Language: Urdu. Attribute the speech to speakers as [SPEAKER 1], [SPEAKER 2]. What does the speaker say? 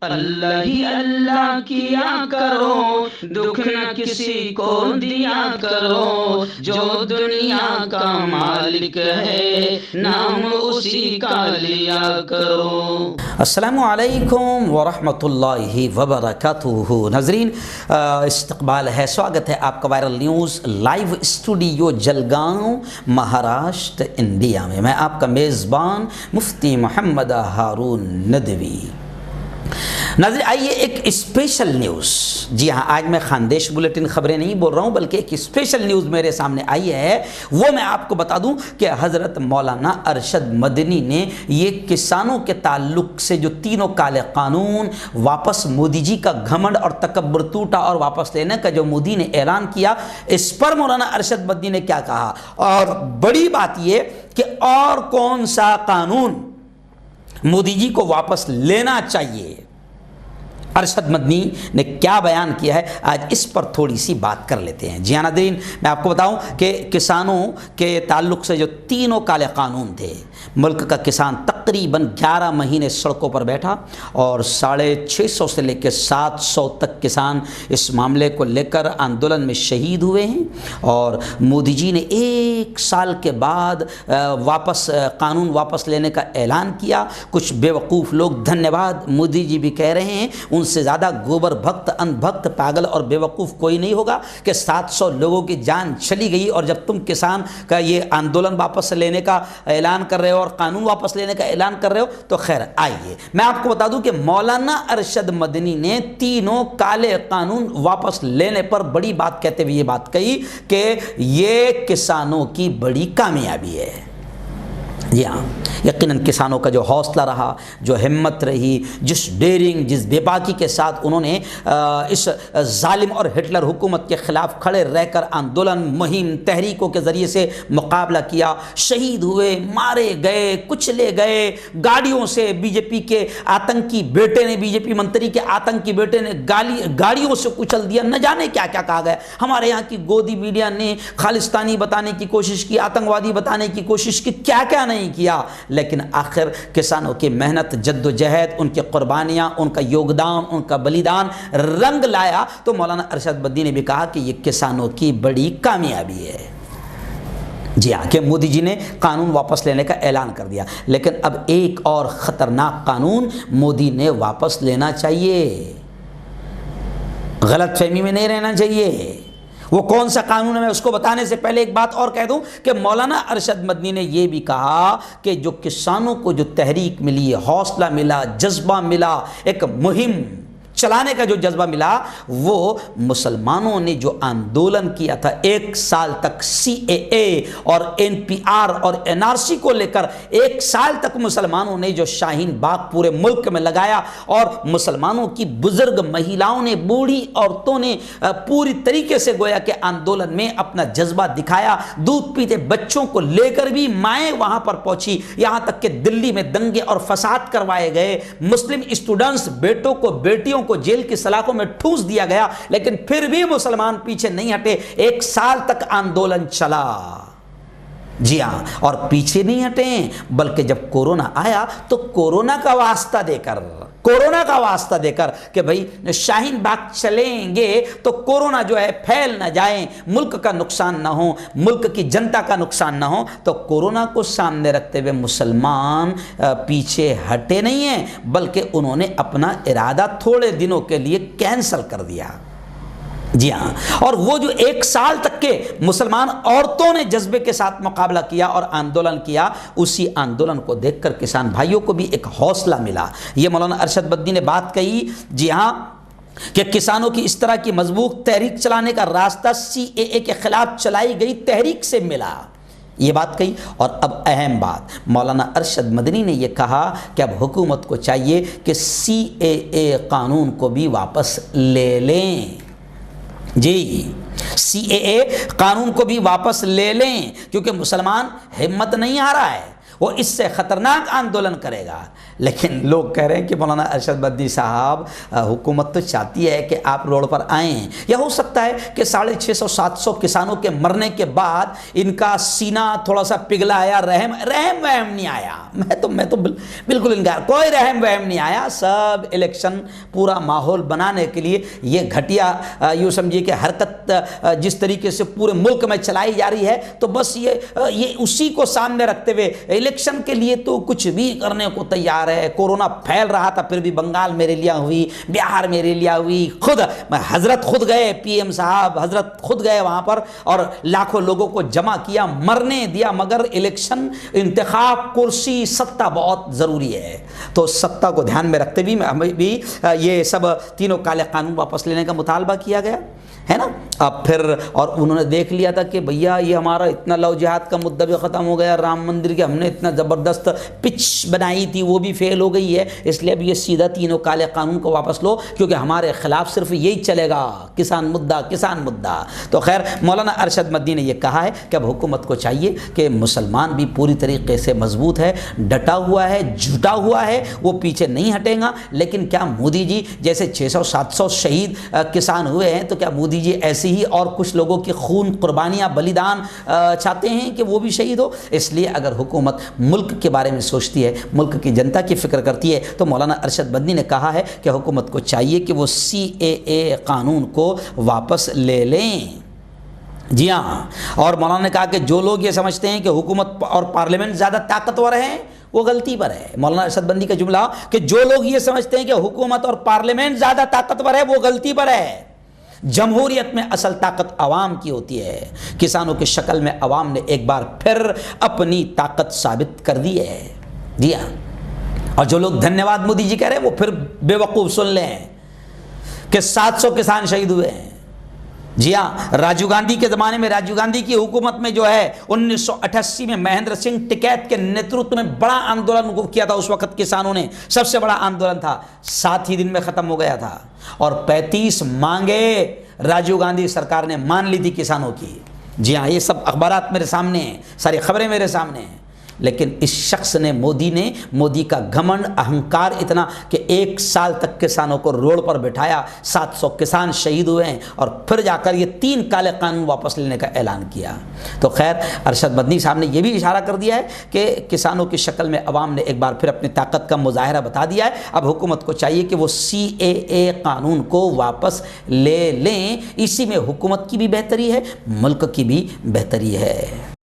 [SPEAKER 1] اللہ ہی اللہ کیا کرو، دکھ نہ کسی کو دیا کرو، جو دنیا کا مالک ہے نام اسی کا لیا کرو۔
[SPEAKER 2] السلام علیکم ورحمۃ اللہ وبرکاتہ۔ ناظرین، استقبال ہے، سواگت ہے آپ کا viral news live studio Jalgaon, Maharashtra, India میں۔ میں آپ کا میزبان مفتی محمد ہارون ندوی۔ ناظرین، آئیے ایک اسپیشل نیوز، جی ہاں، آج میں خاندیش بلیٹن خبریں نہیں بول رہا ہوں بلکہ ایک اسپیشل نیوز میرے سامنے آئی ہے، وہ میں آپ کو بتا دوں کہ حضرت مولانا ارشد مدنی نے یہ کسانوں کے تعلق سے جو تینوں کالے قانون واپس مودی جی کا گھمنڈ اور تکبر ٹوٹا اور واپس لینے کا جو مودی نے اعلان کیا، اس پر مولانا ارشد مدنی نے کیا کہا، اور بڑی بات یہ کہ اور کون سا قانون مودی جی کو واپس لینا چاہیے، ارشد مدنی نے کیا بیان کیا ہے، آج اس پر تھوڑی سی بات کر لیتے ہیں۔ جی ہاں ناظرین، میں آپ کو بتاؤں کہ کسانوں کے تعلق سے جو تینوں کالے قانون تھے، ملک کا کسان تقریباً 11 مہینے سڑکوں پر بیٹھا اور 650 سے لے کے 700 تک کسان اس معاملے کو لے کر آندولن میں شہید ہوئے ہیں، اور مودی جی نے 1 سال کے بعد قانون واپس لینے کا اعلان کیا۔ کچھ بے وقوف لوگ دھنیہ واد مودی جی بھی کہہ رہے ہیں، ان سے زیادہ گوبر بھکت، ان بھکت، پاگل اور بے وقوف کوئی نہیں ہوگا کہ 700 لوگوں کی جان چلی گئی، اور جب تم کسان کا یہ آندولن واپس لینے کا اعلان کر رہے ہو اور قانون واپس لینے کا اعلان کر رہے ہو تو خیر آئیے میں آپ کو بتا دوں کہ مولانا ارشد مدنی نے تینوں کالے قانون واپس لینے پر بڑی بات کہتے ہوئے یہ بات کہی کہ یہ کسانوں کی بڑی کامیابی ہے۔ جی ہاں، یقیناً کسانوں کا جو حوصلہ رہا، جو ہمت رہی، جس ڈیرنگ، جس بے باکی کے ساتھ انہوں نے اس ظالم اور ہٹلر حکومت کے خلاف کھڑے رہ کر آندولن، مہم، تحریکوں کے ذریعے سے مقابلہ کیا، شہید ہوئے، مارے گئے، کچلے گئے، گاڑیوں سے بی جے پی کے آتنکی بیٹے نے، بی جے پی منتری کے آتنکی بیٹے نے گاڑیوں سے کچل دیا، نہ جانے کیا کیا کہا گیا۔ ہمارے یہاں کی گودی میڈیا نے خالصتانی بتانے کی کوشش کی، آتنکوادی بتانے کی کوشش کی، کیا کیا نہیں کیا، لیکن آخر کسانوں کی محنت، جد و جہد، ان کی قربانیاں، ان کا یوگدان، ان کا بلیدان رنگ لایا۔ تو مولانا ارشد مدنی نے بھی کہا کہ یہ کسانوں کی بڑی کامیابی ہے۔ جی ہاں، کہ مودی جی نے قانون واپس لینے کا اعلان کر دیا، لیکن اب ایک اور خطرناک قانون مودی نے واپس لینا چاہیے، غلط فہمی میں نہیں رہنا چاہیے۔ وہ کون سا قانون ہے، میں اس کو بتانے سے پہلے ایک بات اور کہہ دوں کہ مولانا ارشد مدنی نے یہ بھی کہا کہ جو کسانوں کو جو تحریک ملی، حوصلہ ملا، جذبہ ملا، ایک مہم چلانے کا جو جذبہ ملا، وہ مسلمانوں نے جو آندولن کیا تھا 1 سال تک، CAA اور NPR اور NRC کو لے کر 1 سال تک مسلمانوں نے جو شاہین باغ پورے ملک میں لگایا، اور مسلمانوں کی بزرگ مہیلاؤں نے، بوڑھی عورتوں نے پوری طریقے سے گویا کہ آندولن میں اپنا جذبہ دکھایا، دودھ پیتے بچوں کو لے کر بھی مائیں وہاں پر پہنچی، یہاں تک کہ دلی میں دنگے اور فساد کروائے گئے، مسلم اسٹوڈنٹس، بیٹوں کو، بیٹیوں کو جیل کی سلاخوں میں ٹھوس دیا گیا، لیکن پھر بھی مسلمان پیچھے نہیں ہٹے، 1 سال تک آندولن چلا۔ جی ہاں، اور پیچھے نہیں ہٹے، بلکہ جب کورونا آیا تو کورونا کا واسطہ دے کر کہ بھئی شاہین باغ چلیں گے تو کورونا جو ہے پھیل نہ جائیں، ملک کا نقصان نہ ہو، ملک کی جنتا کا نقصان نہ ہو، تو کورونا کو سامنے رکھتے ہوئے مسلمان پیچھے ہٹے نہیں ہیں، بلکہ انہوں نے اپنا ارادہ تھوڑے دنوں کے لیے کینسل کر دیا۔ جی ہاں، اور وہ جو 1 سال تک کے مسلمان عورتوں نے جذبے کے ساتھ مقابلہ کیا اور آندولن کیا، اسی آندولن کو دیکھ کر کسان بھائیوں کو بھی ایک حوصلہ ملا۔ یہ مولانا ارشد مدنی نے بات کہی، جی ہاں، کہ کسانوں کی اس طرح کی مضبوط تحریک چلانے کا راستہ CAA کے خلاف چلائی گئی تحریک سے ملا، یہ بات کہی۔ اور اب اہم بات، مولانا ارشد مدنی نے یہ کہا کہ اب حکومت کو چاہیے کہ CAA قانون کو بھی واپس لے لیں۔ جی، CAA قانون کو بھی واپس لے لیں، کیونکہ مسلمان ہمت نہیں ہارا ہے، وہ اس سے خطرناک آندولن کرے گا، لیکن لوگ کہہ رہے ہیں کہ مولانا ارشد مدنی صاحب حکومت تو چاہتی ہے کہ آپ روڈ پر آئیں، یا ہو سکتا ہے کہ 650-700 کسانوں کے مرنے کے بعد ان کا سینہ تھوڑا سا پگھلا آیا، رحم وحم نہیں آیا۔ میں تو بالکل انکار، کوئی رحم وحم نہیں آیا۔ سب الیکشن پورا ماحول بنانے کے لیے یہ گھٹیا یوں سمجھیے کہ حرکت جس طریقے سے پورے ملک میں چلائی جا رہی ہے، تو بس یہ اسی کو سامنے رکھتے ہوئے الیکشن کے لیے تو کچھ بھی کرنے کو تیار ہے۔ کورونا پھیل رہا تھا پھر بھی بنگال میرے لیے ہوئی، بہار میرے لیے ہوئی، حضرت خود گئے، پی ایم صاحب حضرت خود گئے وہاں پر اور لاکھوں لوگوں کو جمع کیا، مرنے دیا، مگر الیکشن، انتخاب، کرسی، ستہ بہت ضروری ہے۔ تو ستہ کو دھیان میں رکھتے ہوئے ہمیں بھی یہ سب تینوں کالے قانون واپس لینے کا مطالبہ کیا گیا ہے نا۔ اب پھر اور انہوں نے دیکھ لیا تھا کہ بھیا یہ ہمارا اتنا لو جہاد کا مدعا بھی ختم ہو گیا، رام مندر کے ہم نے اتنا زبردست پچ بنائی تھی وہ بھی فیل ہو گئی ہے، اس لیے اب یہ سیدھا تینوں کالے قانون کو واپس لو، کیونکہ ہمارے خلاف صرف یہی چلے گا، کسان مدعا کسان مدعا۔ تو خیر مولانا ارشد مدنی نے یہ کہا ہے کہ اب حکومت کو چاہیے کہ مسلمان بھی پوری طریقے سے مضبوط ہے، ڈٹا ہوا ہے، جھوٹا ہوا ہے، وہ پیچھے نہیں ہٹے گا۔ لیکن کیا مودی جی جیسے 600-700 شہید کسان ہوئے ہیں، تو کیا مودی جی ایسی ہی اور کچھ لوگوں کی خون قربانیاں بلیدان چاہتے ہیں کہ وہ بھی شہید ہو؟ اس لیے اگر حکومت ملک کے بارے میں سوچتی ہے، ملک کی جنتا کی فکر کرتی ہے، تو مولانا ارشد مدنی نے کہا ہے کہ حکومت کو چاہیے کہ وہ CAA قانون کو واپس لے لیں۔ جی ہاں، اور مولانا نے کہا کہ جو لوگ یہ سمجھتے ہیں کہ حکومت اور پارلیمنٹ زیادہ طاقتور ہیں، وہ غلطی پر ہے۔ مولانا ارشد مدنی کا جملہ کہ جو لوگ یہ سمجھتے ہیں کہ حکومت اور پارلیمنٹ زیادہ طاقتور ہے، وہ غلطی پر ہے۔ جمہوریت میں اصل طاقت عوام کی ہوتی ہے۔ کسانوں کی شکل میں عوام نے ایک بار پھر اپنی طاقت ثابت کر دی ہے۔ جی ہاں، اور جو لوگ دھنیہ واد مودی جی کہہ رہے ہیں وہ پھر بے وقوف سن لیں کہ 700 کسان شہید ہوئے ہیں۔ جی ہاں، راجیو گاندھی کے زمانے میں، راجیو گاندھی کی حکومت میں جو ہے 1988 میں مہندر سنگھ ٹکیت کے نیترتو میں بڑا آندولن کیا تھا، اس وقت کسانوں نے سب سے بڑا آندولن تھا، 7 ہی دن میں ختم ہو گیا تھا، اور 35 مانگے راجیو گاندھی سرکار نے مان لی تھی کسانوں کی۔ جی ہاں، یہ سب اخبارات میرے سامنے ہیں، ساری خبریں میرے سامنے ہیں۔ لیکن اس شخص نے، مودی کا گھمنڈ، اہنکار اتنا کہ 1 سال تک کسانوں کو روڈ پر بٹھایا، 700 کسان شہید ہوئے ہیں، اور پھر جا کر یہ 3 کالے قانون واپس لینے کا اعلان کیا۔ تو خیر ارشد مدنی صاحب نے یہ بھی اشارہ کر دیا ہے کہ کسانوں کی شکل میں عوام نے ایک بار پھر اپنی طاقت کا مظاہرہ بتا دیا ہے۔ اب حکومت کو چاہیے کہ وہ CAA قانون کو واپس لے لیں، اسی میں حکومت کی بھی بہتری ہے، ملک کی بھی بہتری ہے۔